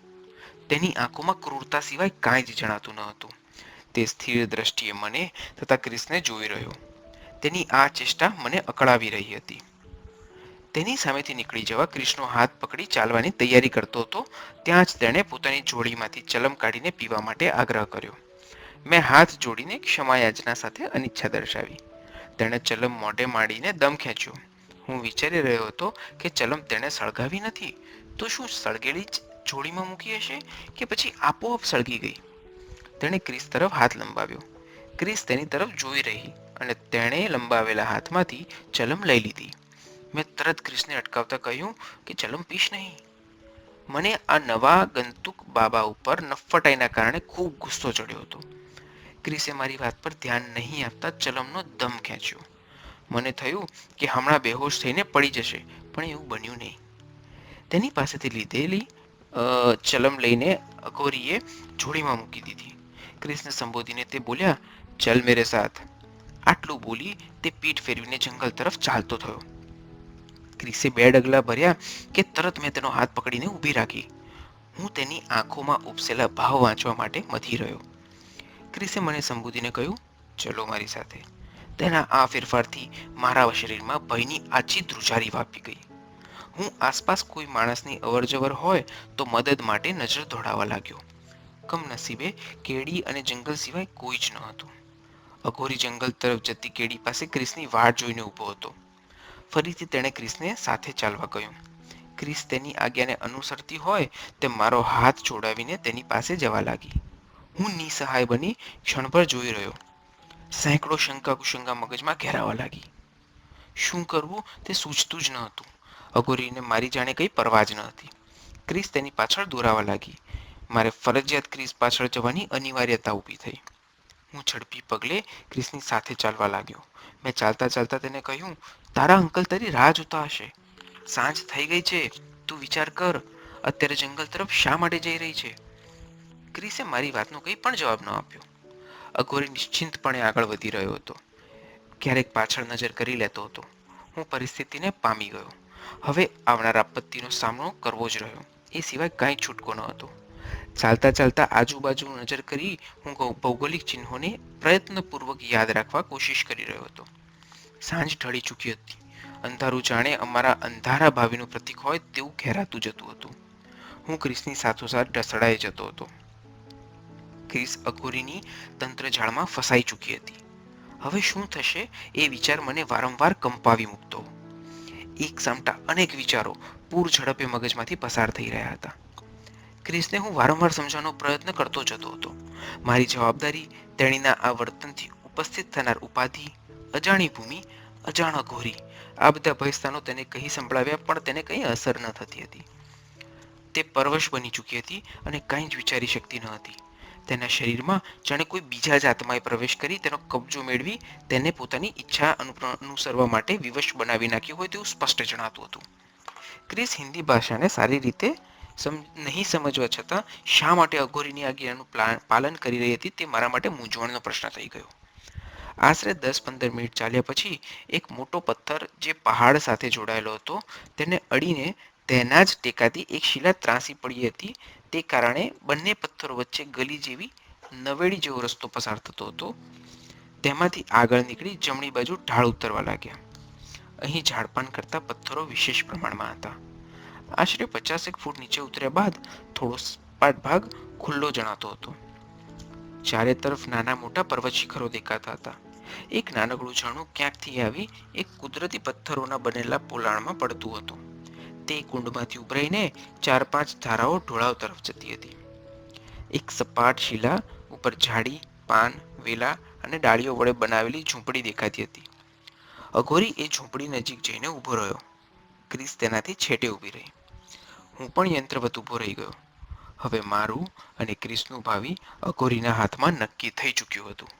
S1: તેની આંખોમાં ક્રૂરતા સિવાય કાંઈ જ જણાતું ન હતું. તે સ્થિર દ્રષ્ટિએ મને તથા ક્રિસને જોઈ રહ્યો. તેની આ ચેષ્ટા મને અકળાવી રહી હતી. તેની સામેથી નીકળી જવા ક્રિસનો હાથ પકડી ચાલવાની તૈયારી કરતો હતો, ત્યાં જ તેણે પોતાની જોડીમાંથી ચલમ કાઢીને પીવા માટે આગ્રહ કર્યો. મેં હાથ જોડીને ક્ષમાયાચના સાથે અનિચ્છા દર્શાવી. તેણે ચલમ મોઢે માંડીને દમ ખેંચ્યો. હું વિચારી રહ્યો હતો કે ચલમ તેણે સળગાવી નથી તો શું સળગેલી જ જોડીમાં મૂકી હશે કે પછી આપોઆપ સળગી ગઈ. તેણે ક્રિસ તરફ હાથ લંબાવ્યો. ક્રિસ તેની તરફ જોઈ રહી અને તેણે લંબાવેલા હાથમાંથી ચલમ લઈ લીધી. મેં તરત ક્રિસને અટકાવતા કહ્યું કે ચલમ પીશ નહીં. મને આ નવા ગંતુક બાબા ઉપર નફ્ફટાઈના કારણે ખૂબ ગુસ્સો ચડ્યો હતો. ક્રિસે મારી વાત પર ધ્યાન નહીં આપતા ચલમનો દમ ખેંચ્યો. મને થયું કે હમણાં બેહોશ થઈને પડી જશે, પણ એવું બન્યું નહીં. તેની પાસેથી લીધેલી ચલમ લઈને અઘોરીએ જોડીમાં મૂકી દીધી. ક્રિસને સંબોધીને તે બોલ્યા, ચલ મેરે સાથ. આટલું બોલી તે પીઠ ફેરવીને જંગલ તરફ ચાલતો થયો. ક્રિસે 2 ડગલા ભર્યા કે તરત મેં તેનો હાથ પકડીને ઊભી રાખી. હું તેની આંખોમાં ઉપસેલા ભાવ વાંચવા માટે મથી રહ્યો. ક્રિસે મને સંબોધીને કહ્યું, ચલો મારી સાથે. તેના આ ફેરફારથી મારા શરીરમાં ભયની આછી ધ્રુજારી વાપી ગઈ. હું આસપાસ કોઈ માણસની અવરજવર હોય તો મદદ માટે નજર દોડાવવા લાગ્યો. કમનસીબે કેડી અને જંગલ સિવાય કોઈ જ ન હતું. અઘોરી જંગલ તરફ જતી કેડી પાસે ક્રિસની વાટ જોઈને ઊભો હતો. ફરીથી તેણે ક્રિસને સાથે ચાલવા કહ્યું. ક્રિસ તેની આજ્ઞાને અનુસરતી હોય તે મારો હાથ છોડાવીને તેની પાસે જવા લાગી. હું નિસહાય બની ક્ષણભર જોઈ રહ્યો. સેંકડો શંકા કુશંકા મગજમાં ઘેરાવા લાગી. શું કરવું તે સૂઝતું જ ન હતું. અઘોરીને મારી જાણે કંઈ પરવા જ ન હતી. ક્રિસ તેની પાછળ દોરાવા લાગી. મારે ફરજિયાત ક્રિસ પાછળ જવાની અનિવાર્યતા ઊભી થઈ. હું ઝડપી પગલે ક્રિસની સાથે ચાલવા લાગ્યો. મેં ચાલતા ચાલતા તેને કહ્યું, તારા અંકલ તારી રાહ જોતા હશે. સાંજ થઈ ગઈ છે, તું વિચાર કર, અત્યારે જંગલ તરફ શા માટે જઈ રહી છે? ક્રિસે મારી વાતનો કંઈ પણ જવાબ ન આપ્યો. અઘોરી નિશ્ચિંતપણે આગળ વધી રહ્યો હતો. ક્યારેક પાછળ નજર કરી લેતો હતો. હું પરિસ્થિતિને પામી ગયો. હવે આવનાર આપત્તિનો સામનો કરવો જ રહ્યો. એ સિવાય કાંઈ છૂટકો ન હતો. ચાલતા ચાલતા આજુબાજુ નજર કરી હું ભૌગોલિક ચિહ્નોને પ્રયત્નપૂર્વક યાદ રાખવા કોશિશ કરી રહ્યો હતો. સાંજ ઢળી ચૂકી હતી. અંધારું જાણે અમારા અંધારા ભાવિનું પ્રતીક હોય તેવું ઘેરાતું જતું હતું. હું ક્રિસની સાથોસાથ ઢસડાઈ જતો હતો. ક્રિસ અઘોરીની તંત્રજાળમાં ફસાઈ ચૂકી હતી. હવે શું થશે એ વિચાર મને વારંવાર કંપાવી મૂકતો. એક સામટા અનેક વિચારો પૂર ઝડપે મગજમાંથી પસાર થઈ રહ્યા હતા. ક્રિસને હું વારંવાર સમજવાનો પ્રયત્ન કરતો જતો હતો. મારી જવાબદારી, તેણીના આ વર્તનથી ઉપસ્થિત થનાર ઉપાધિ, અજાણી ભૂમિ, અજાણ અઘોરી, આ બધા ભયસ્થાનો તેને કહી સંભળાવ્યા પણ તેને કંઈ અસર ન થતી હતી. તે પરવશ બની ચૂકી હતી અને કંઈ જ વિચારી શકતી ન હતી. તેના શરીરમાં જાણે કોઈ બીજા જ આત્માએ પ્રવેશ કરી તેનો કબજો મેળવી તેને પોતાની ઈચ્છા અનુસરવા માટે વિવશ બનાવી નાખ્યો હોય તેવું સ્પષ્ટ જણાતું હતું. ક્રિસ હિન્દી ભાષાને સારી રીતે નહીં સમજવા છતાં શા માટે અઘોરીની આજ્ઞાનું પાલન કરી રહી હતી તે મારા માટે મૂંઝવણનો પ્રશ્ન થઈ ગયો. આશરે 10-15 મિનિટ ચાલ્યા પછી એક મોટો પથ્થર જે પહાડ સાથે જોડાયેલો હતો તેને અડીને તેના જ ટેકાથી એક શિલા ત્રાંસી પડી હતી. તે કારણે બંને પથ્થરો વચ્ચે ગલી જેવી નવેડી જેવો રસ્તો પસાર થતો હતો. તેમાંથી આગળ નીકળી જમણી બાજુ ઢાળ ઉતરવા લાગ્યા. અહીં ઝાડપાન કરતા પથ્થરો વિશેષ પ્રમાણમાં હતા. આશરે 50 ફૂટ નીચે ઉતર્યા બાદ થોડો સપાટ ભાગ ખુલ્લો જણાતો હતો. ચારે તરફ નાના મોટા પર્વત શિખરો દેખાતા હતા. એક નાનકડું ઝરણું ક્યાંકથી આવી એક કુદરતી પથ્થરોના બનેલા પોલાણમાં પડતું હતું. તે કુંડમાંથી ઉભરાઈને 4-5 ધારાઓ ઢોળાવ તરફ જતી હતી. એક સપાટ શિલા ઉપર ઝાડી, પાન, વેલા અને ડાળીઓ વડે બનાવેલી ઝૂંપડી દેખાતી હતી. અઘોરી એ ઝૂંપડી નજીક જઈને ઊભો રહ્યો. ક્રિસ તેનાથી છેટે ઊભી રહી. હું પણ યંત્રવત ઊભો રહી ગયો. હવે મારું અને ક્રિસનું ભાવિ અઘોરીના હાથમાં નક્કી થઈ ચૂક્યું હતું.